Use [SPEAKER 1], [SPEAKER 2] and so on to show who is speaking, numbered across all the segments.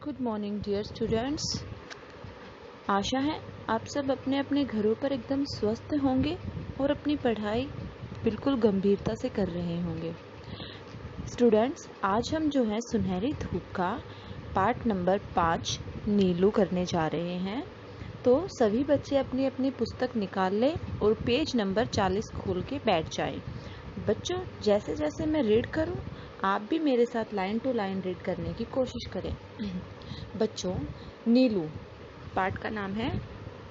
[SPEAKER 1] Good morning dear students. आशा है आप सब अपने अपने घरों पर एकदम स्वस्थ होंगे और अपनी पढ़ाई बिल्कुल गंभीरता से कर रहे होंगे। स्टूडेंट्स, आज हम जो है सुनहरी धूप का पार्ट नंबर 5 नीलू करने जा रहे हैं। तो सभी बच्चे अपनी अपनी पुस्तक निकाल लें और पेज नंबर 40 खोल के बैठ जाएं। बच्चों, जैसे जैसे मैं रीड करूं आप भी मेरे साथ लाइन टू लाइन रीड करने की कोशिश करें। बच्चों, नीलू पाठ का नाम है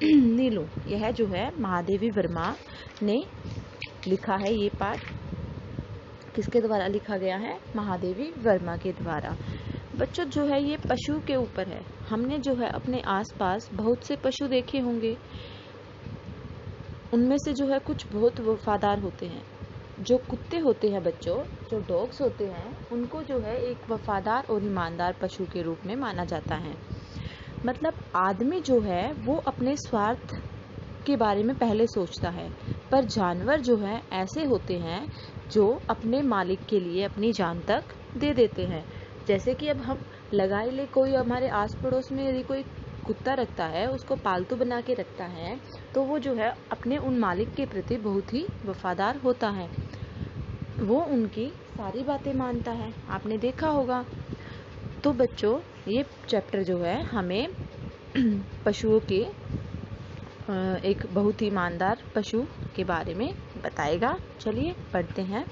[SPEAKER 1] नीलू। यह जो है महादेवी वर्मा ने लिखा है। ये पाठ किसके द्वारा लिखा गया है? महादेवी वर्मा के द्वारा। बच्चों, जो है ये पशु के ऊपर है। हमने जो है अपने आसपास बहुत से पशु देखे होंगे। उनमें से जो है कुछ बहुत वफादार होते हैं। जो कुत्ते होते हैं बच्चों, जो डॉग्स होते हैं, उनको जो है एक वफादार और ईमानदार पशु के रूप में माना जाता है। मतलब आदमी जो है वो अपने स्वार्थ के बारे में पहले सोचता है, पर जानवर जो है ऐसे होते हैं जो अपने मालिक के लिए अपनी जान तक दे देते हैं। जैसे कि अब हम लगा ही ले, कोई हमारे आस पड़ोस में यदि कोई कुत्ता रखता है, उसको पालतू बना के रखता है, तो वो जो है अपने उन मालिक के प्रति बहुत ही वफादार होता है। वो उनकी सारी बातें मानता है, आपने देखा होगा। तो बच्चों, ये चैप्टर जो है हमें पशुओं के एक बहुत ही ईमानदार पशु के बारे में बताएगा। चलिए पढ़ते हैं।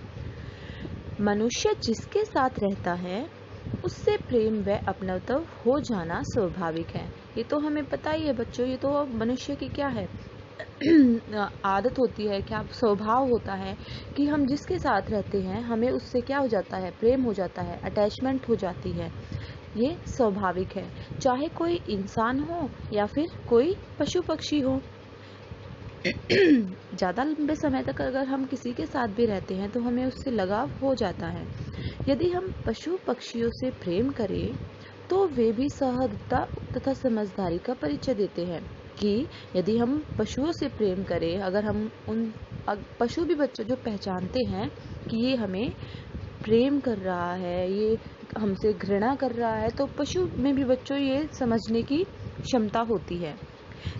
[SPEAKER 1] मनुष्य जिसके साथ रहता है उससे प्रेम व अपनत्व हो जाना स्वाभाविक है। ये तो हमें पता ही है बच्चों। ये तो मनुष्य की क्या है आदत होती है, क्या स्वभाव होता है कि हम जिसके साथ रहते हैं हमें उससे क्या हो जाता है? प्रेम हो जाता है, अटैचमेंट हो जाती है। ये स्वाभाविक है, चाहे कोई इंसान हो या फिर कोई पशु पक्षी हो। ज़्यादा लंबे समय तक अगर हम किसी के साथ भी रहते हैं तो हमें उससे लगाव हो जाता है। यदि हम पशु पक्षियों से प्रेम करें तो वे भी सहृदयता तथा समझदारी का परिचय देते हैं। कि यदि हम पशुओं से प्रेम करें, अगर हम उन पशु भी बच्चों जो पहचानते हैं कि ये हमें प्रेम कर रहा है, ये हमसे घृणा कर रहा है, तो पशु में भी बच्चों ये समझने की क्षमता होती है।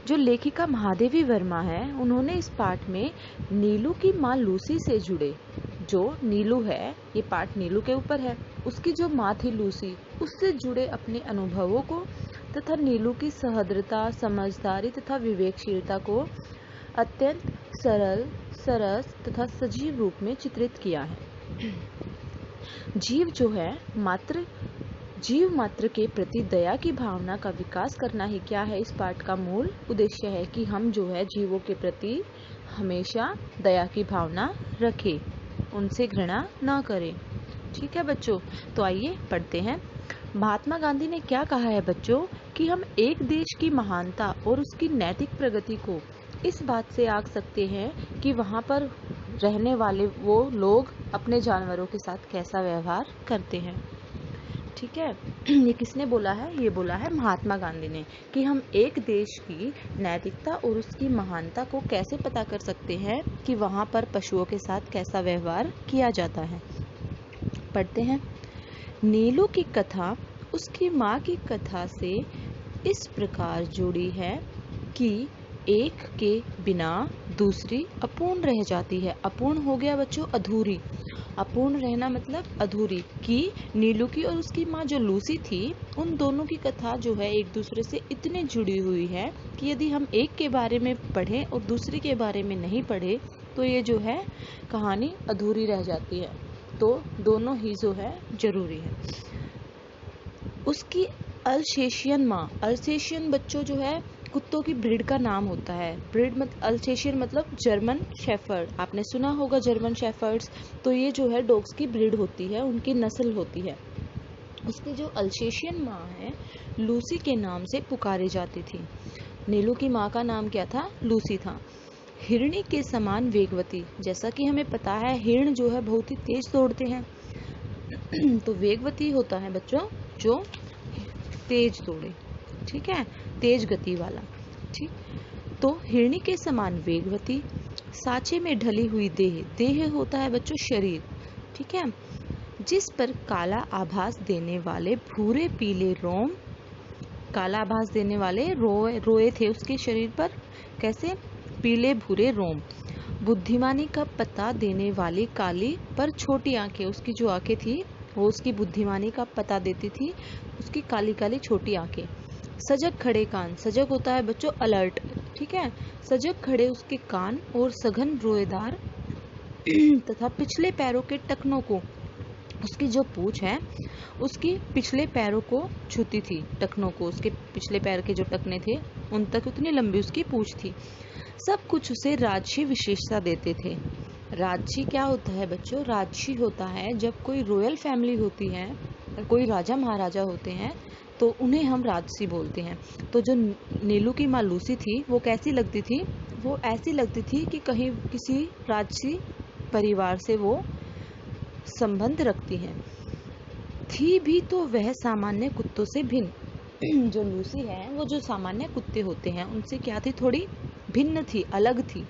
[SPEAKER 1] जो लेखिका महादेवी वर्मा है, उन्होंने इस पाठ में नीलू की माँ लूसी से जुड़े, जो नीलू है, ये पाठ नीलू के ऊपर है, उसकी जो माँ थी लूसी, उससे जुड़े अपने अनुभवों को तथा नीलू की सहृदयता, समझदारी तथा विवेकशीलता को अत्यंत सरल, सरस तथा सजीव रूप में चित्रित किया है। जीव मात्र के प्रति दया की भावना का विकास करना ही क्या है? इस पाठ का मूल उद्देश्य है कि हम जो है जीवों के प्रति हमेशा दया की भावना रखें, उनसे घृणा न करें। ठीक है बच्चों, तो आइए पढ़ते हैं। महात्मा गांधी ने क्या कहा है बच्चों कि हम एक देश की महानता और उसकी नैतिक प्रगति को इस बात से आंक सकते हैं कि वहाँ पर रहने वाले वो लोग अपने जानवरों के साथ कैसा व्यवहार करते हैं। ठीक है, ये किसने बोला है? ये बोला है महात्मा गांधी ने कि हम एक देश की नैतिकता और उसकी महानता को कैसे पता कर सकते हैं कि वहाँ पर पशुओं के साथ कैसा व्यवहार किया जाता है। पढ़ते हैं। नीलू की कथा उसकी माँ की कथा से इस प्रकार जुड़ी है कि एक के बिना दूसरी अपूर्ण रह जाती है। अपूर्ण हो गया बच्चों अधूरी। अपूर्ण रहना मतलब अधूरी। कि नीलू की और उसकी माँ जो लूसी थी, उन दोनों की कथा जो है एक दूसरे से इतने जुड़ी हुई है कि यदि हम एक के बारे में पढ़ें और दूसरे के बारे में नहीं पढ़े तो ये जो है कहानी अधूरी रह जाती है। तो दोनों ही जो है जरूरी है। उसकी अल्सेशियन माँ, अल्सेशियन बच्चों जो है कुत्तों की ब्रीड का नाम होता है। ब्रीड अल्सेशियन मतलब जर्मन शेफर्ड, आपने सुना होगा जर्मन शेफर्ड्स। तो ये जो है डॉग्स की ब्रीड होती है, उनकी नस्ल होती है। उसकी जो अल्सेशियन माँ है लूसी के नाम से पुकारी जाती थी। नीलू की माँ का नाम क्या था? लूसी था। हिरणी के समान वेगवती, जैसा कि हमें पता है हिरण जो है बहुत ही तेज दौड़ते हैं। तो वेगवती होता है बच्चों जो तेज दौड़े, ठीक है, तेज गति वाला। ठीक, तो हिरणी के समान वेगवती, साँचे में ढली हुई देह, देह होता है बच्चों शरीर, ठीक है, जिस पर काला आभास देने वाले भूरे पीले रोम काला आभास देने वाले रोए थे उसके शरीर पर, कैसे, पीले भूरे रोम। बुद्धिमानी का पता देने वाली काली पर छोटी आंखें, उसकी जो आंखें थी वो उसकी बुद्धिमानी का पता देती थी, उसकी काली काली छोटी आंखें। सजग खड़े कान, सजग होता है बच्चों अलर्ट, ठीक है, सजग खड़े उसके कान और सघन रोएदार तथा पिछले पैरों के टखनों को, उसकी जो पूंछ है उसकी पिछले पैरों को छूती थी, टखनों को, उसके पिछले पैर के जो टखने थे उन तक उतनी लंबी उसकी पूंछ थी। सब कुछ उसे राजसी विशेषता देते थे। राजसी क्या होता है बच्चों? राजसी होता है जब कोई रॉयल फैमिली होती है, कोई राजा महाराजा होते हैं तो उन्हें हम राजसी बोलते हैं। तो जो नीलू की माँ लूसी थी वो कैसी लगती थी? वो ऐसी लगती थी कि कहीं किसी राजसी परिवार से वो संबंध रखती हैं। थी भी तो वह सामान्य कुत्तों से भिन्न। जो लूसी है वो जो सामान्य कुत्ते होते हैं उनसे क्या थी? थोड़ी भिन्न थी, अलग थी।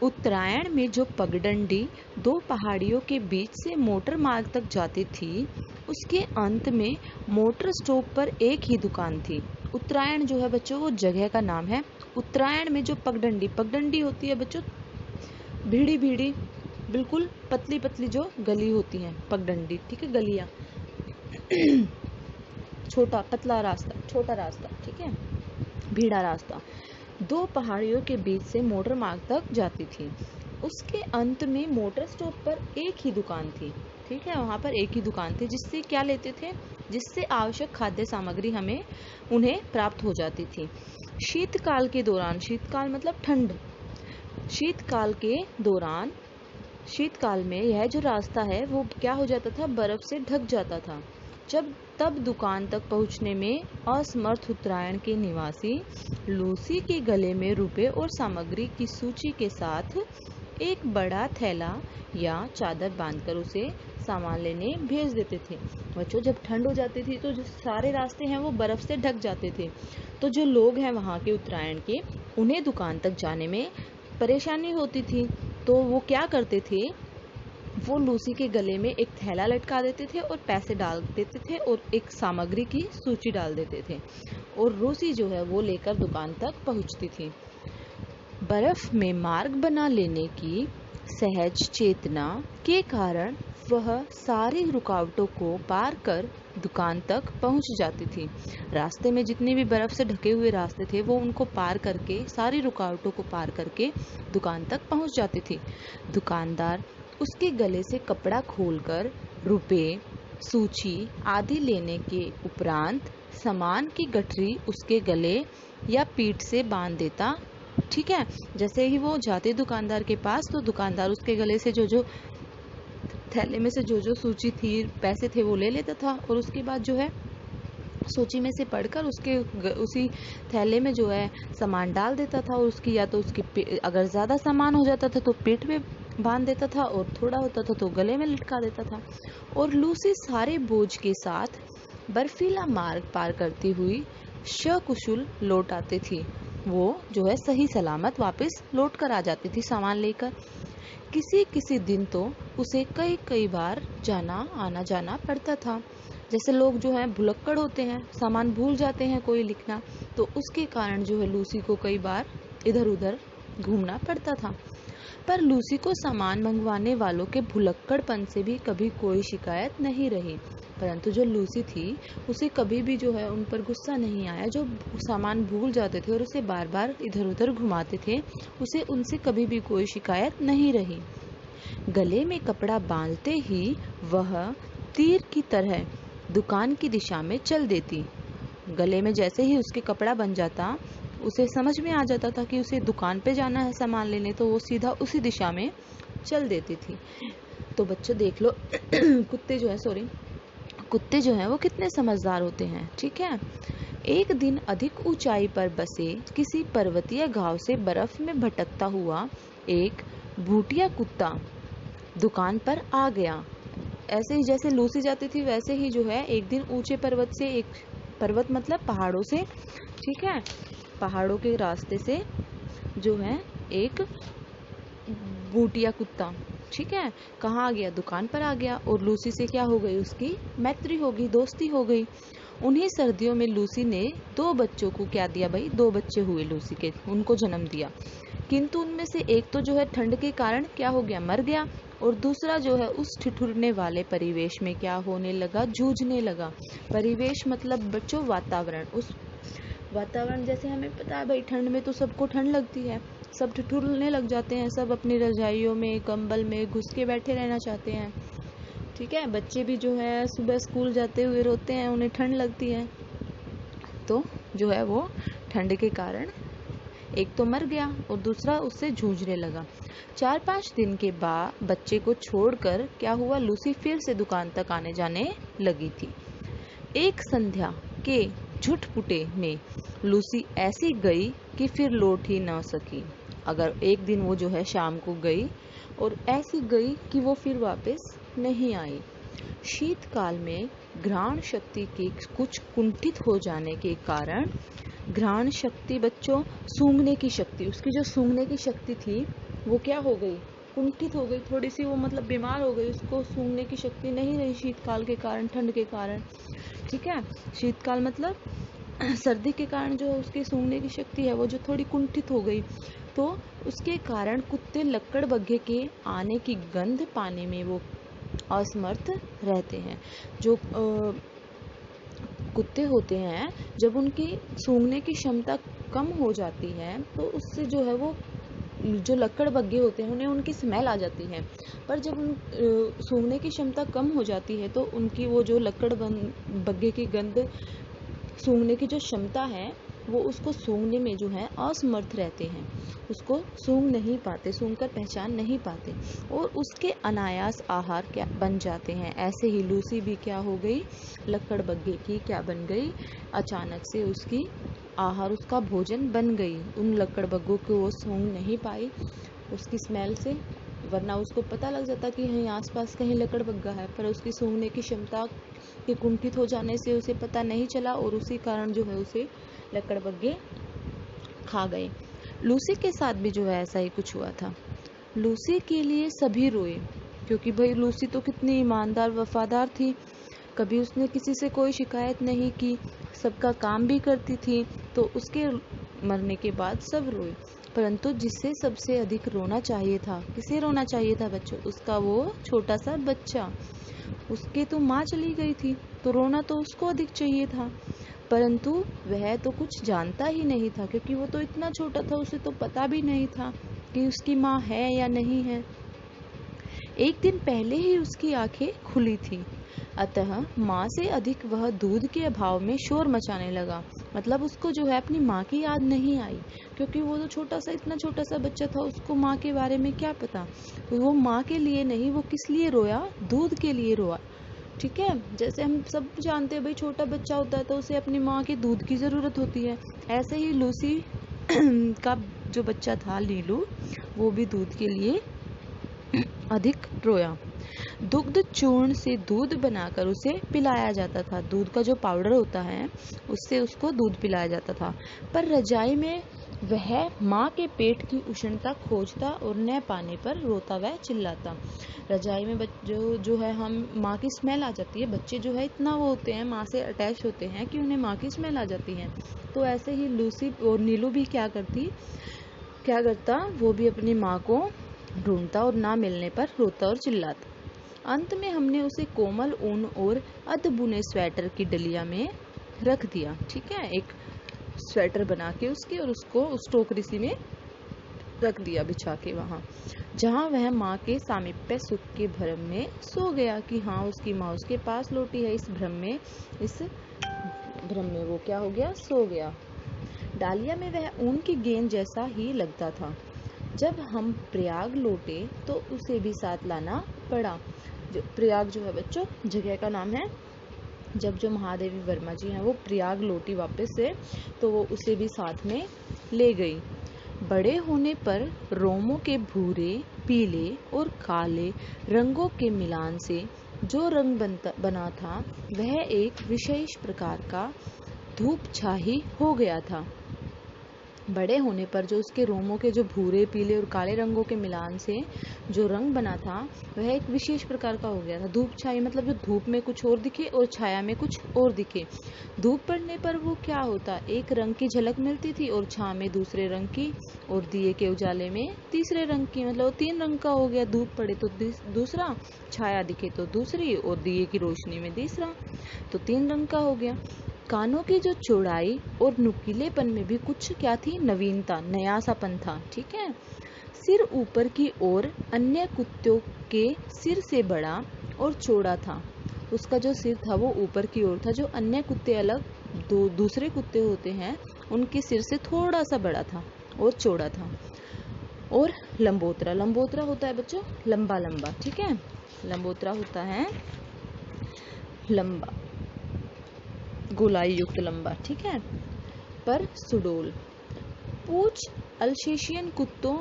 [SPEAKER 1] उत्तरायण में जो पगडंडी दो पहाड़ियों के बीच से मोटर मार्ग तक जाती थी, उसके अंत में मोटर स्टॉप पर एक ही दुकान थी। उत्तरायण जो है बच्चों वो जगह का नाम है। उत्तरायण में जो पगडंडी, पगडंडी होती है बच्चों भीड़ी भीड़ी, बिल्कुल पतली पतली जो गली होती है, पगडंडी, ठीक है, गलियां, छोटा पतला रास्ता, छोटा रास्ता, ठीक है, भीड़ा रास्ता, दो पहाड़ियों के बीच से मोटर मार्ग तक जाती थी। उसके अंत में मोटर स्टॉप पर एक ही दुकान थी, ठीक है, वहां पर एक ही दुकान थी जिससे क्या लेते थे? जिससे आवश्यक खाद्य सामग्री हमें उन्हें प्राप्त हो जाती थी। शीतकाल के दौरान, शीतकाल मतलब ठंड, शीतकाल के दौरान, शीतकाल में यह जो रास्ता है वो क्या हो जाता था? बर्फ से ढक जाता था। तब दुकान तक पहुंचने में असमर्थ उत्तरायण के निवासी लूसी के गले में रुपए और सामग्री की सूची के साथ एक बड़ा थैला या चादर बांधकर उसे सामान लेने भेज देते थे। बच्चों जब ठंड हो जाती थी तो जो सारे रास्ते हैं वो बर्फ से ढक जाते थे, तो जो लोग हैं वहाँ के उत्तरायण के, उन्हें दुकान तक जाने में परेशानी होती थी। तो वो क्या करते थे? वो लूसी के गले में एक थैला लटका देते थे और पैसे डाल देते थे और एक सामग्री की सूची डाल देते थे और लूसी जो है वो लेकर दुकान तक पहुंचती थी। बर्फ में मार्ग बना लेने की सहज चेतना के कारण वह सारी रुकावटों को पार कर दुकान तक पहुंच जाती थी। रास्ते में जितने भी बर्फ से ढके हुए रास्ते थे वो उनको पार करके, सारी रुकावटों को पार करके दुकान तक पहुंच जाती थी। दुकानदार उसके गले से कपड़ा खोलकर रुपए, सूची आदि लेने के उपरांत सामान की गठरी उसके गले या पीठ से बांध देता, ठीक है। जैसे ही वो जाते दुकानदार के पास तो दुकानदार उसके गले से जो थैले में से जो सूची थी, पैसे थे वो ले लेता था और उसके बाद जो है सूची में से पढ़कर उसी थैले में जो है सामान डाल देता था और उसकी या तो उसकी अगर ज़्यादा सामान हो जाता था तो पेट में बांध देता था और थोड़ा होता था तो गले में लटका देता था। और लूसी सारे बोझ के साथ बर्फीला मार्ग पार करती हुई सकुशल लौट आती थी। वो जो है सही सलामत वापस लौट कर आ जाती थी सामान लेकर। किसी दिन तो उसे कई बार आना जाना पड़ता था। जैसे लोग जो है भुलक्कड़ होते हैं, सामान भूल जाते हैं कोई लिखना, तो उसके कारण जो है लूसी को कई बार इधर उधर घूमना पड़ता था। पर लूसी को सामान मंगवाने वालों के भुलक्कड़पन से भी कभी कोई शिकायत नहीं रही। परंतु जो लूसी थी उसे कभी भी जो है उन पर गुस्सा नहीं आया। जो सामान भूल जाते थे और उसे बार बार इधर उधर घुमाते थे, उसे उनसे कभी भी कोई शिकायत नहीं रही। गले में कपड़ा बांधते ही वह तीर की तरह दुकान की दिशा में चल देती। गले में जैसे ही उसके कपड़ा बन जाता, उसे समझ में आ जाता था कि उसे दुकान पे जाना है सामान लेने, तो वो सीधा उसी दिशा में चल देती थी। तो बच्चों देख लो कुत्ते जो हैं वो कितने समझदार होते हैं, ठीक है। एक दिन अधिक ऊंचाई पर बसे किसी पर्वतीय गांव से बर्फ में भटकता हुआ एक भूटिया कुत्ता दुकान पर आ गया। ऐसे ही जैसे लूसी जाती थी वैसे ही जो है एक दिन ऊंचे पर्वत से, एक पर्वत मतलब पहाड़ों से, ठीक है, पहाड़ों के रास्ते से जो है एक भूटिया कुत्ता, ठीक है, कहाँ आ गया? दुकान पर आ गया और लूसी से क्या हो गई? उसकी मैत्री हो गई, दोस्ती हो गई। उन्हीं सर्दियों में लूसी ने 2 बच्चों को क्या दिया भाई, 2 बच्चे हुए लूसी के, उनको जन्म दिया। किंतु उनमें से एक तो जो है ठंड के कारण क्या हो गया, मर गया, और दूसरा जो है उस ठिठुरने वाले परिवेश में क्या होने लगा, जूझने लगा। परिवेश मतलब बच्चों वातावरण, उस वातावरण जैसे हमें पता है भाई, ठंड में तो सबको ठंड लगती है, सब ठिठुरने लग जाते हैं, सब अपनी रजाइयों में कंबल में घुस के बैठे रहना चाहते हैं। ठीक है, बच्चे भी जो है सुबह स्कूल जाते हुए रोते हैं, उन्हें ठंड लगती है, तो जो है वो ठंड के कारण एक तो मर गया और दूसरा उससे जूझने लगा। 4-5 दिन के बाद बच्चे को छोड़कर क्या हुआ, लूसी फिर से दुकान तक आने जाने लगी थी। एक संध्या के झुटपुटे में लूसी ऐसी गई कि फिर लौट ही न सकी। अगर एक दिन वो जो है शाम को गई और ऐसी गई कि वो फिर वापस नहीं आई। शीतकाल में घ्राण शक्ति के कुछ कुंठित हो जाने के कारण, घ्राण शक्ति बच्चों सूंघने की शक्ति, उसकी जो सूंघने की शक्ति थी वो क्या हो गई, कुंठित हो गई, थोड़ी सी वो मतलब बीमार हो गई, उसको सूंघने की शक्ति नहीं रही शीतकाल के कारण, ठंड के कारण। ठीक है, शीतकाल मतलब सर्दी के कारण जो उसकी सूंघने की शक्ति है वो जो थोड़ी कुंठित हो गई, तो उसके कारण कुत्ते लक्कड़ बग्घे के आने की गंध पाने में वो असमर्थ रहते हैं। जो कुत्ते होते हैं, जब उनकी सूंघने की क्षमता कम हो जाती है तो उससे जो है वो जो लक्कड़ बग्घे होते हैं उन्हें उनकी स्मेल आ जाती है। पर जब उन सूंघने की क्षमता कम हो जाती है तो उनकी वो जो लक्कड़ बग्घे की गंध सूंघने की जो क्षमता है वो उसको सूंघने में जो है असमर्थ रहते हैं, उसको सूंघ नहीं पाते, सूंघकर पहचान नहीं पाते और उसके अनायास आहार क्या बन जाते हैं। ऐसे ही लूसी भी क्या हो गई, लक्कड़ बग्घे की क्या बन गई, अचानक से उसकी आहार, उसका भोजन बन गई। उन लक्कड़ बग्घों को वो सूंघ नहीं पाई उसकी स्मेल से, वरना उसको पता लग जाता कि यहीं आसपास कहीं लकड़ बग्गा है, पर उसकी सूंघने की क्षमता के कुंठित हो जाने से उसे पता नहीं चला और उसी कारण जो है उसे लकड़ बग्गे खा गए। लूसी के साथ भी जो है ऐसा ही कुछ हुआ था। लूसी के लिए सभी रोए, क्योंकि भाई लूसी तो कितनी ईमानदार वफादार थी, कभी उसने किसी से कोई शिकायत नहीं की, सबका काम भी करती थी, तो उसके मरने के बाद सब रोए। परंतु जिसे सबसे अधिक रोना चाहिए था, किसे रोना चाहिए था बच्चों, उसका वो छोटा सा बच्चा। उसकी तो माँ चली गई थी तो रोना तो उसको अधिक चाहिए था, परंतु वह तो कुछ जानता ही नहीं था, क्योंकि वो तो इतना छोटा था, उसे तो पता भी नहीं था कि उसकी माँ है या नहीं है। एक दिन पहले ही उसकी आंखें खुली थी, अतः माँ से अधिक वह दूध के अभाव में शोर मचाने लगा। मतलब उसको जो है अपनी माँ की याद नहीं आई, क्योंकि वो तो छोटा सा, इतना छोटा सा बच्चा था, उसको माँ के बारे में क्या पता। तो वो माँ के लिए नहीं, वो किस लिए रोया, दूध के लिए रोया। ठीक है, जैसे हम सब जानते हैं भाई, छोटा बच्चा होता है तो उसे अपनी माँ के दूध की जरूरत होती है। ऐसे ही लूसी का जो बच्चा था नीलू, वो भी दूध के लिए अधिक रोया। दुग्ध चूर्ण से दूध बनाकर उसे पिलाया जाता था, दूध का जो पाउडर होता है उससे उसको दूध पिलाया जाता था। पर रजाई में वह माँ के पेट की उष्णता खोजता और न पाने पर रोता व चिल्लाता। रजाई में जो है हम माँ की स्मेल आ जाती है, बच्चे जो है इतना वो होते हैं, माँ से अटैच होते हैं कि उन्हें माँ की स्मेल आ जाती है। तो ऐसे ही लूसी और नीलू भी क्या करता, वो भी अपनी माँ को ढूंढता और ना मिलने पर रोता और चिल्लाता। अंत में हमने उसे कोमल ऊन और अध बुने स्वेटर की डलिया में रख दिया। ठीक है, एक स्वेटर बना के उसकी और उसको उस टोकरी सी में रख दिया बिछा के वहाँ, जहाँ वह माँ के सामीप्य सुख के भ्रम में सो गया कि हाँ उसकी माँ उसके पास लौटी है। इस भ्रम में वो क्या हो गया, सो गया। डालिया में वह ऊन की गेंद जैसा ही लगता था। जब हम प्रयाग लौटे तो उसे भी साथ लाना पड़ा। जो प्रयाग जो है बच्चों जगह का नाम है। जब जो महादेवी वर्मा जी हैं वो प्रयाग लौटी वापस से, तो वो उसे भी साथ में ले गई। बड़े होने पर रोमों के भूरे, पीले और काले रंगों के मिलान से जो रंग बना था वह एक विशेष प्रकार का धूप छाही हो गया था। बड़े होने पर जो उसके रोमों के जो भूरे, पीले और काले रंगों के मिलान से जो रंग बना था वह एक विशेष प्रकार का हो गया था। धूप छाई मतलब जो धूप में कुछ और दिखे और छाया में कुछ और दिखे। धूप पड़ने पर वो क्या होता, एक रंग की झलक मिलती थी और छांव में दूसरे रंग की, और दिए के उजाले में तीसरे रंग की। मतलब वो 3 रंग का हो गया। धूप पड़े तो दूसरा, छाया दिखे तो दूसरी, और दिए की रोशनी में तीसरा, तो 3 रंग का हो गया। कानों की जो चौड़ाई और नुकीलेपन में भी कुछ क्या थी, नवीनता, नयासापन था। ठीक है। सिर ऊपर की ओर अन्य कुत्तों के सिर से बड़ा और चौड़ा था। उसका जो सिर था वो ऊपर की ओर था, जो अन्य कुत्ते अलग दूसरे कुत्ते होते हैं उनके सिर से थोड़ा सा बड़ा था और चौड़ा था। और लंबोतरा, लंबोतरा होता है बच्चों लंबा लंबा। ठीक है, लंबोतरा होता है लंबा, गोलाई युक्त लंबा। ठीक है। पर सुडोल, पूछ अल्सेशियन कुत्तों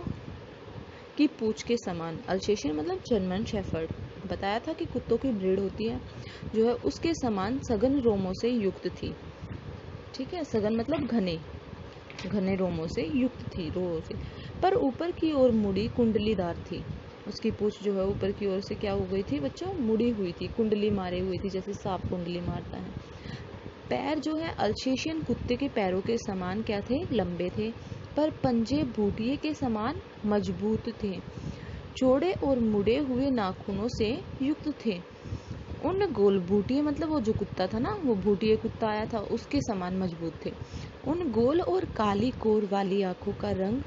[SPEAKER 1] की पूछ के समान। अल्सेशियन मतलब जर्मन शेफर्ड, बताया था कि कुत्तों की ब्रीड होती है, जो है उसके समान सघन रोमों से युक्त थी। ठीक है, सघन मतलब घने, घने रोमों से युक्त थी, रोमों से, पर ऊपर की ओर मुड़ी कुंडलीदार थी। उसकी पूछ जो है ऊपर की ओर से क्या हो गई थी बच्चों, मुड़ी हुई थी, कुंडली मारे हुई थी, जैसे सांप कुंडली मारता है। पैर जो है अल्सेशियन कुत्ते के पैरों के समान क्या थे, लंबे थे, पर पंजे बूटिए के समान मजबूत थे, चौड़े और मुड़े हुए नाखूनों से युक्त थे। उन गोल, बूटिए मतलब वो जो कुत्ता था ना, वो बूटिए कुत्ता आया था, उसके समान मजबूत थे। उन गोल और काली कोर वाली आंखों का रंग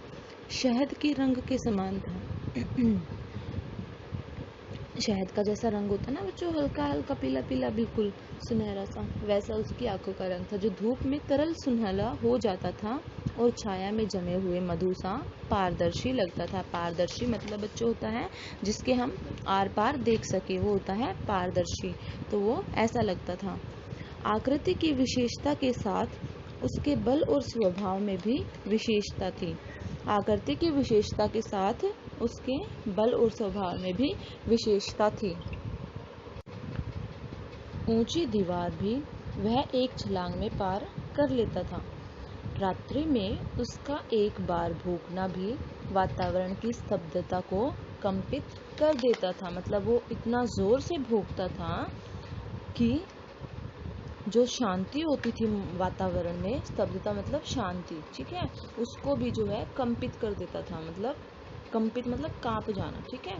[SPEAKER 1] शहद के रंग के समान था। शहद का जैसा रंग होता है ना बच्चों, हल्का हल्का पीला पीला, बिल्कुल सुनहरा सा, वैसा उसकी आंखों का रंग था, जो धूप में तरल सुनहला हो जाता था और छाया में जमे हुए मधु सा पारदर्शी लगता था। पारदर्शी मतलब बच्चों होता है जिसके हम आर पार देख सके, वो होता है पारदर्शी, तो वो ऐसा लगता था। आकृति की विशेषता के साथ उसके बल और स्वभाव में भी विशेषता थी। आकृति की विशेषता के साथ उसके बल और स्वभाव में भी विशेषता थी। ऊंची दीवार भी वह एक छलांग में पार कर लेता था। रात्रि में उसका एक बार भूखना भी वातावरण की स्तब्धता को कंपित कर देता था। मतलब वो इतना जोर से भूखता था कि जो शांति होती थी वातावरण में, स्तब्धता मतलब शांति, ठीक है, उसको भी जो है कंपित कर देता था। मतलब कंपित मतलब कांप जाना। ठीक है।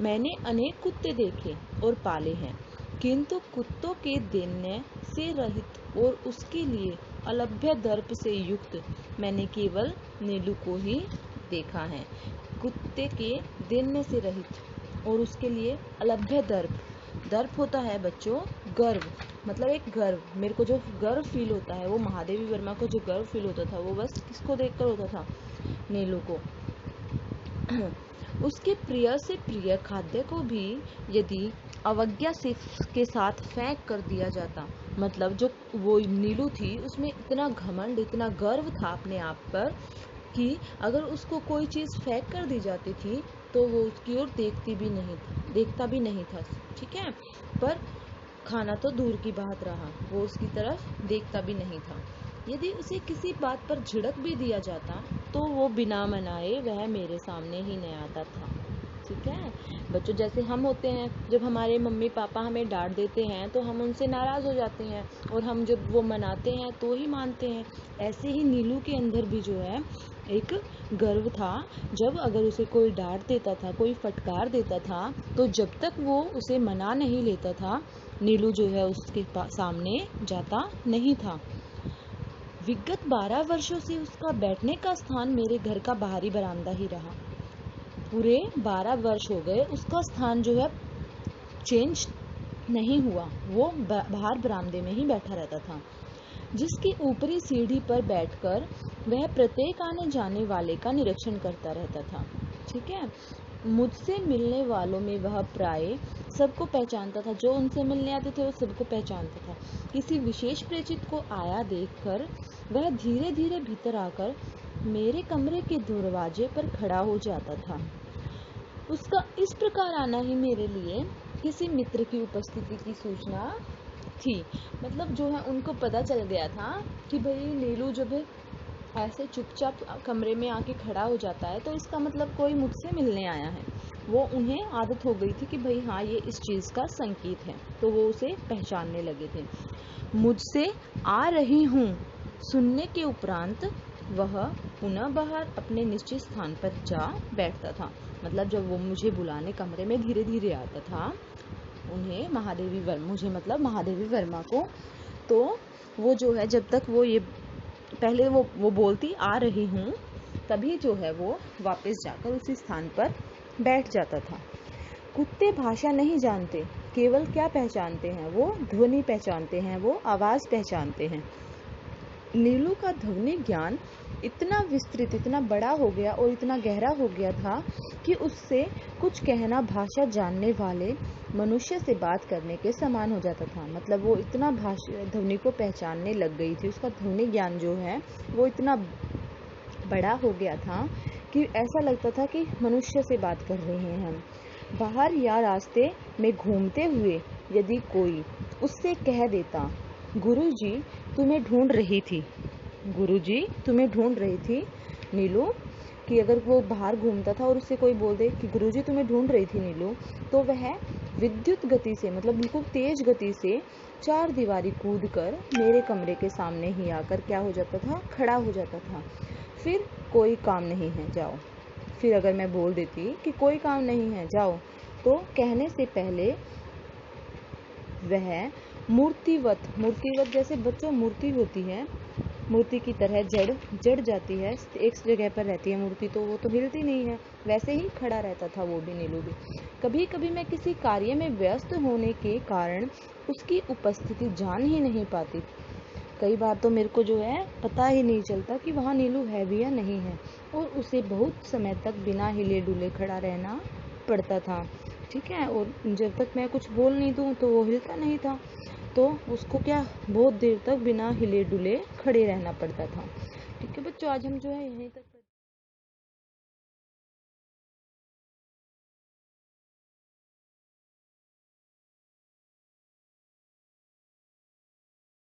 [SPEAKER 1] मैंने अनेक कुत्ते देखे और पाले हैं, किंतु कुत्तों के देने से रहित और उसके लिए अलभ्य दर्प से युक्त मैंने केवल नीलू को ही देखा है। कुत्ते के देने से रहित और उसके लिए अलभ्य दर्प, दर्प होता है बच्चों गर्व, मतलब एक गर्व, मेरे को जो गर्व फील होता है, वो महादेवी वर्मा को जो गर्व फील होता था वो बस किसको देखकर होता था, नीलू को। उसके प्रिय से प्रिय खाद्य को भी यदि अवज्ञा से के साथ फेंक कर दिया जाता, मतलब जो वो नीलू थी उसमें इतना घमंड, इतना गर्व था अपने आप पर कि अगर उसको कोई चीज फेंक कर दी जाती थी तो वो उसकी ओर देखता भी नहीं था। ठीक है। पर खाना तो दूर की बात रहा, वो उसकी तरफ देखता भी नहीं था। यदि उसे किसी बात पर झिड़क भी दिया जाता तो वो बिना मनाए वह मेरे सामने ही नहीं आता था। ठीक है बच्चों, जैसे हम होते हैं, जब हमारे मम्मी पापा हमें डांट देते हैं तो हम उनसे नाराज हो जाते हैं, और हम जब वो मनाते हैं तो ही मानते हैं। ऐसे ही नीलू के अंदर भी जो है एक गर्व था। जब अगर उसे कोई डांट देता था, कोई फटकार देता था, तो जब तक वो उसे मना नहीं लेता था, नीलू जो है उसके सामने जाता नहीं था। विगत 12 वर्षों से उसका बैठने का स्थान मेरे घर का बाहरी बरामदा ही रहा। पूरे 12 वर्ष हो गए उसका स्थान जो है चेंज नहीं हुआ, वो बाहर बरामदे में ही बैठा रहता था, जिसकी ऊपरी सीढ़ी पर बैठकर वह प्रत्येक आने जाने वाले का निरीक्षण करता रहता था। ठीक है। मुझसे मिलने वालों में वह प्राय सबको पहचानता था, जो उनसे मिलने आते थे वो सबको पहचानता था। किसी विशेष परिचित को आया देखकर वह धीरे धीरे भीतर आकर मेरे कमरे के दरवाजे पर खड़ा हो जाता था। उसका इस प्रकार आना ही मेरे लिए किसी मित्र की उपस्थिति की सूचना थी। मतलब जो है उनको पता चल गया था कि भाई नीलू जब ऐसे चुपचाप कमरे में आके खड़ा हो जाता है तो इसका मतलब कोई मुझसे मिलने आया है। वो उन्हें आदत हो गई थी कि भाई हाँ ये इस चीज़ का संकेत है, तो वो उसे पहचानने लगे थे। मुझसे आ रही हूँ सुनने के उपरांत वह पुनः बाहर अपने निश्चित स्थान पर जा बैठता था। मतलब जब वो मुझे बुलाने कमरे में धीरे धीरे आता था, उन्हें महादेवी वर्मा को, तो वो जो है जब तक वो ये पहले वो बोलती आ रही हूँ, तभी जो है वो वापस जाकर उसी स्थान पर बैठ जाता था। कुत्ते भाषा नहीं जानते, केवल क्या पहचानते हैं, वो ध्वनि पहचानते हैं, वो आवाज़ पहचानते हैं। नीलू का ध्वनि ज्ञान इतना विस्तृत, इतना बड़ा हो गया और इतना गहरा हो गया था कि उससे कुछ कहना भाषा जानने वाले मनुष्य से बात करने के समान हो जाता था। मतलब वो इतना ध्वनि को पहचानने लग गई थी, उसका ध्वनि ज्ञान जो है वो इतना बड़ा हो गया था कि ऐसा लगता था कि मनुष्य से बात कर रहे हैं हम। बाहर या रास्ते में घूमते हुए यदि कोई उससे कह देता, गुरुजी तुम्हें ढूंढ रही थी, गुरुजी तुम्हें ढूंढ रही थी नीलू, कि अगर वो बाहर घूमता था और उससे कोई बोल दे कि गुरुजी तुम्हें ढूंढ रही थी नीलू, तो वह विद्युत गति से, मतलब बिल्कुल तेज गति से चार दीवारी कूद कर मेरे कमरे के सामने ही आकर क्या हो जाता था, खड़ा हो जाता था। फिर कोई काम नहीं है जाओ, फिर अगर मैं बोल देती कि कोई काम नहीं है जाओ, तो कहने से पहले वह मूर्तिवत जैसे बच्चों मूर्ति होती है, मूर्ति की तरह जड़ जाती है, एक जगह पर रहती है मूर्ति, तो वो तो हिलती नहीं है, वैसे ही खड़ा रहता था वो भी, नीलू भी। कभी कभी मैं किसी कार्य में व्यस्त होने के कारण उसकी उपस्थिति जान ही नहीं पाती। कई बार तो मेरे को जो है पता ही नहीं चलता कि वहाँ नीलू है भी या नहीं है, और उसे बहुत समय तक बिना हिले डुले खड़ा रहना पड़ता था। ठीक है, और जब तक मैं कुछ बोल नहीं दूँ तो वो हिलता नहीं था, तो उसको क्या बहुत देर तक बिना हिले डुले खड़े रहना पड़ता था। ठीक है बच्चों, आज हम जो है यहीं तक